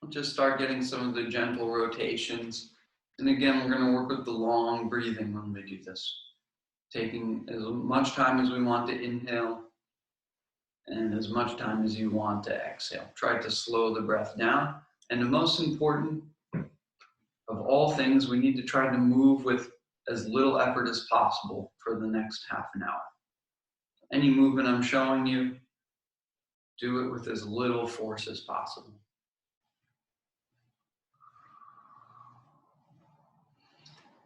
We'll just start getting some of the gentle rotations. And again, we're going to work with the long breathing when we do this. Taking as much time as we want to inhale and as much time as you want to exhale. Try to slow the breath down. And the most important of all things, we need to try to move with as little effort as possible for the next half an hour. Any movement I'm showing you, do it with as little force as possible.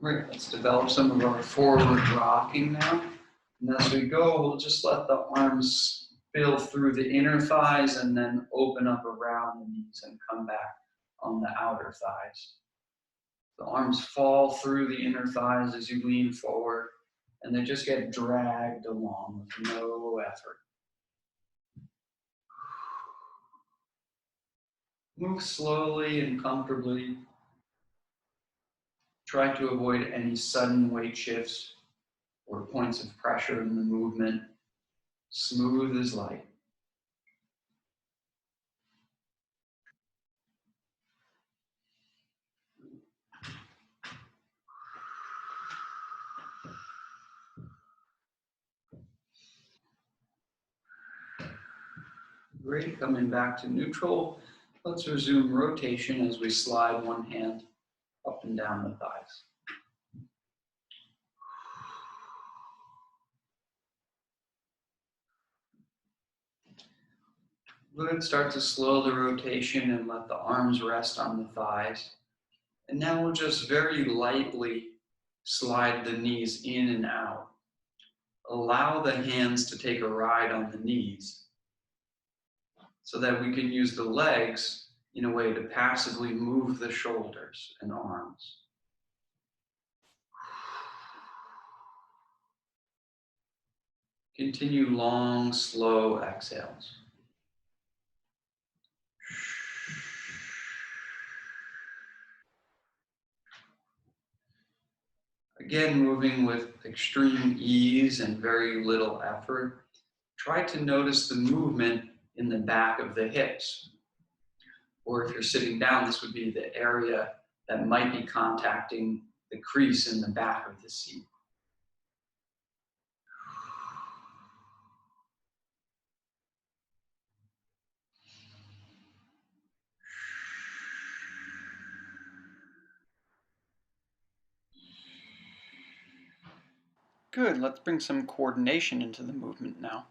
Right, let's develop some of our forward rocking now. And as we go, we'll just let the arms fill through the inner thighs and then open up around the knees and come back on the outer thighs. The arms fall through the inner thighs as you lean forward, and they just get dragged along with no effort. Move slowly and comfortably. Try to avoid any sudden weight shifts or points of pressure in the movement. Smooth as light. Great, coming back to neutral. Let's resume rotation as we slide one hand up and down the thighs. Good, start to slow the rotation and let the arms rest on the thighs. And now we'll just very lightly slide the knees in and out. Allow the hands to take a ride on the knees so that we can use the legs in a way to passively move the shoulders and arms. Continue long, slow exhales. Again, moving with extreme ease and very little effort. Try to notice the movement in the back of the hips. Or if you're sitting down, this would be the area that might be contacting the crease in the back of the seat. Good, let's bring some coordination into the movement now.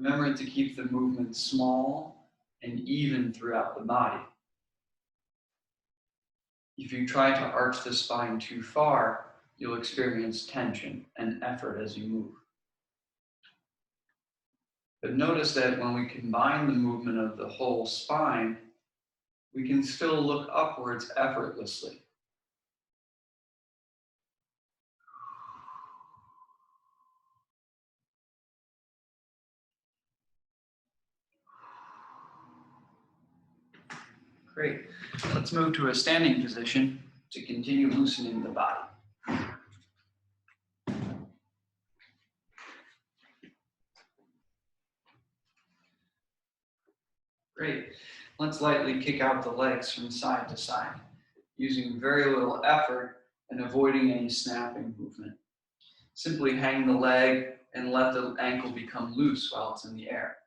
Remember to keep the movement small and even throughout the body. If you try to arch the spine too far, you'll experience tension and effort as you move. But notice that when we combine the movement of the whole spine, we can still look upwards effortlessly. Great. Let's move to a standing position to continue loosening the body. Great. Let's lightly kick out the legs from side to side, using very little effort and avoiding any snapping movement. Simply hang the leg and let the ankle become loose while it's in the air.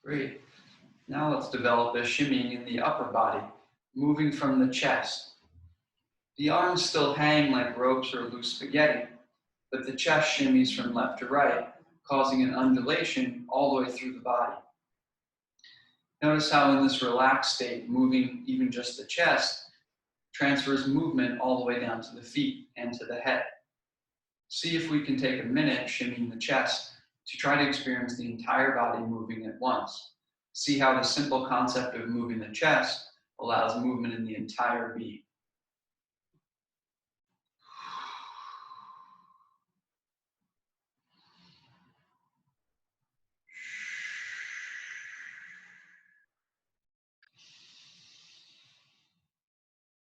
Great. Now let's develop a shimmying in the upper body, moving from the chest. The arms still hang like ropes or loose spaghetti, but the chest shimmies from left to right, causing an undulation all the way through the body. Notice how in this relaxed state, moving even just the chest transfers movement all the way down to the feet and to the head. See if we can take a minute shimmying the chest to try to experience the entire body moving at once. See how the simple concept of moving the chest allows movement in the entire being.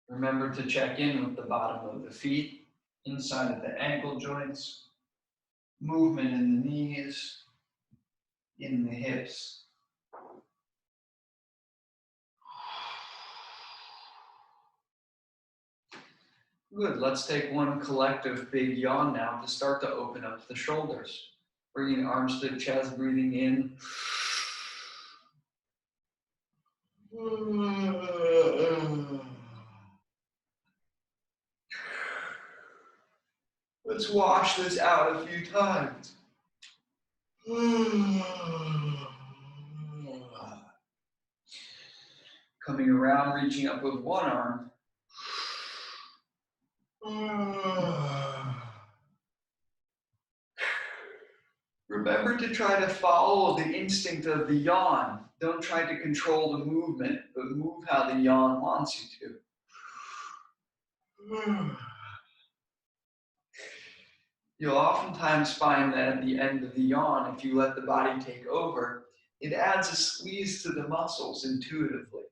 Remember to check in with the bottom of the feet, inside of the ankle joints, movement in the knees, in the hips. Good, let's take one collective big yawn now to start to open up the shoulders. Bringing arms to the chest, breathing in. Let's wash this out a few times. Coming around, reaching up with one arm. Remember to try to follow the instinct of the yawn. Don't try to control the movement, but move how the yawn wants you to. You'll oftentimes find that at the end of the yawn, if you let the body take over, it adds a squeeze to the muscles intuitively.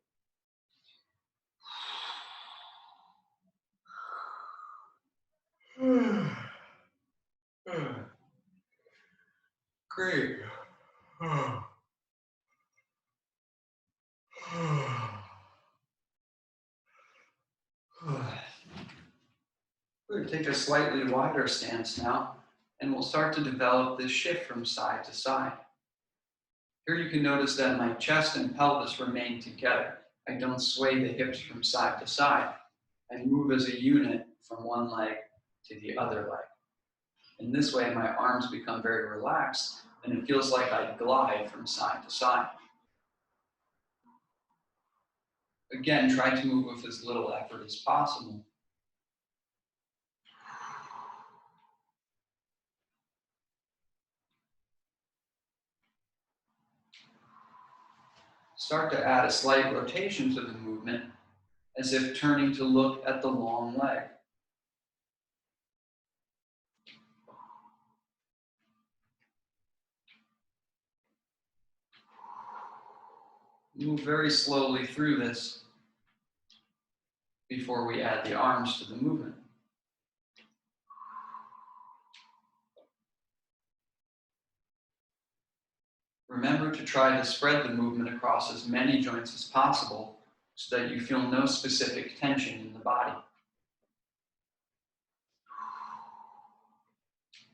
Great. We're going to take a slightly wider stance now, and we'll start to develop this shift from side to side. Here you can notice that my chest and pelvis remain together. I don't sway the hips from side to side. I move as a unit from one leg to the other leg. In this way, my arms become very relaxed, and it feels like I glide from side to side. Again, try to move with as little effort as possible. Start to add a slight rotation to the movement, as if turning to look at the long leg. Move very slowly through this before we add the arms to the movement. Remember to try to spread the movement across as many joints as possible so that you feel no specific tension in the body.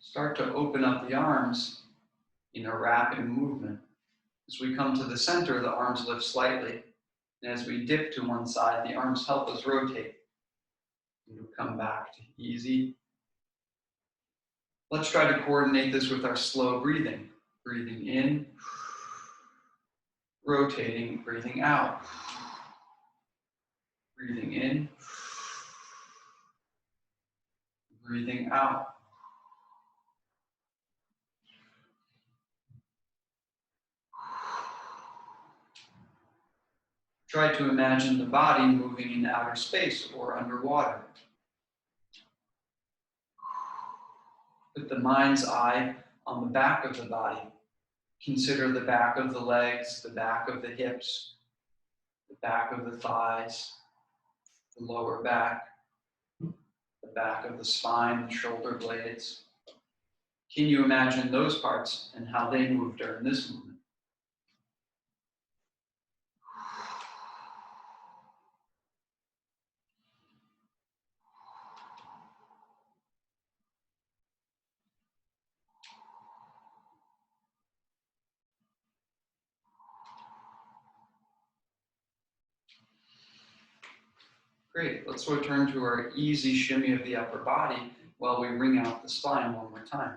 Start to open up the arms in a rapid movement. As we come to the center, the arms lift slightly. And as we dip to one side, the arms help us rotate. And we'll come back to easy. Let's try to coordinate this with our slow breathing. Breathing in, rotating, breathing out. Breathing in, breathing out. Try to imagine the body moving in outer space or underwater. Put the mind's eye on the back of the body. Consider the back of the legs, the back of the hips, the back of the thighs, the lower back, the back of the spine, the shoulder blades. Can you imagine those parts and how they move during this movement? Great, let's return to our easy shimmy of the upper body while we wring out the spine one more time.